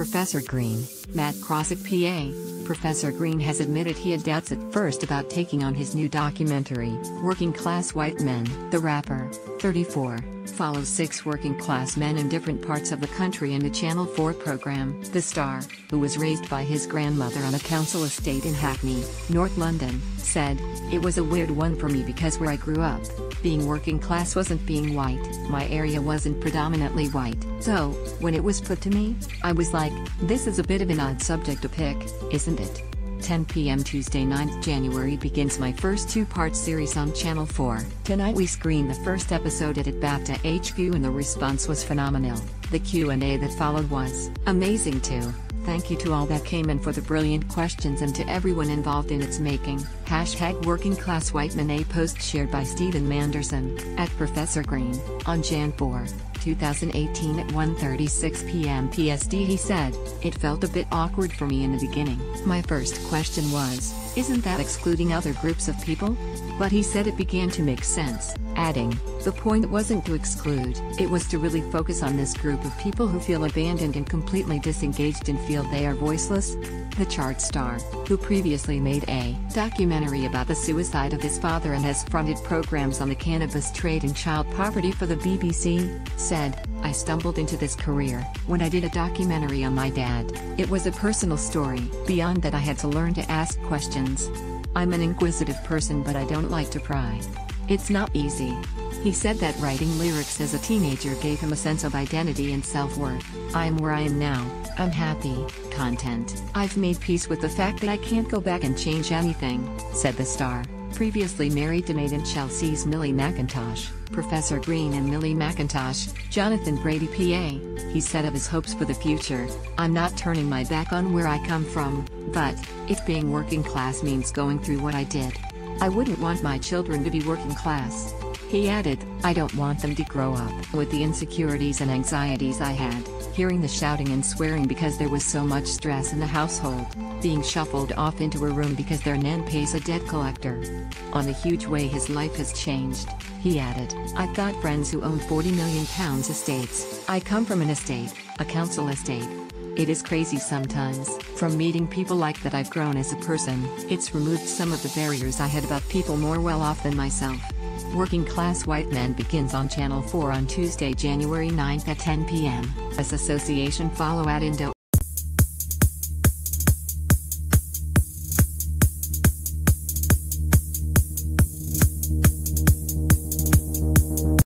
Professor Green, Matt Krosick PA. Professor Green has admitted he had doubts at first about taking on his new documentary, Working Class White Men. The rapper, 34, follows 6 working-class men in different parts of the country in the Channel 4 program. The star, who was raised by his grandmother on a council estate in Hackney, North London, said, "It was a weird one for me because where I grew up, being working class wasn't being white. My area wasn't predominantly white. So, when it was put to me, I was like, this is a bit of an odd subject to pick, isn't it?" 10 p.m. Tuesday 9th January begins my first 2-part series on Channel 4. Tonight we screen the first episode at BAFTA HQ and the response was phenomenal. The Q&A that followed was amazing too. Thank you to all that came in for the brilliant questions and to everyone involved in its making. #Working Class White Men. A post shared by Stephen Manderson, at Professor Green, on Jan 4, 2018 at 1:36 p.m. PSD. He said, "It felt a bit awkward for me in the beginning. My first question was, isn't that excluding other groups of people? But he said it began to make sense, adding, the point wasn't to exclude, it was to really focus on this group of people who feel abandoned and completely disengaged and feel they are voiceless." The chart star, who previously made a documentary about the suicide of his father and has fronted programs on the cannabis trade and child poverty for the BBC, said, "I stumbled into this career when I did a documentary on my dad. It was a personal story. Beyond that, I had to learn to ask questions. I'm an inquisitive person, but I don't like to pry. It's not easy." He said that writing lyrics as a teenager gave him a sense of identity and self-worth. "I'm where I am now, I'm happy." Content. "I've made peace with the fact that I can't go back and change anything," said the star, previously married to Made in Chelsea's Millie McIntosh. Professor Green and Millie McIntosh, Jonathan Brady PA. He said of his hopes for the future, "I'm not turning my back on where I come from, but, if being working class means going through what I did, I wouldn't want my children to be working class." He added, "I don't want them to grow up with the insecurities and anxieties I had, hearing the shouting and swearing because there was so much stress in the household, being shuffled off into a room because their nan pays a debt collector." On the huge way his life has changed, he added, "I've got friends who own £40 million estates. I come from an estate, a council estate. It is crazy sometimes. From meeting people like that, I've grown as a person. It's removed some of the barriers I had about people more well off than myself." Working Class White Men begins on Channel 4 on Tuesday, January 9th at 10 p.m. As Association follow at Indo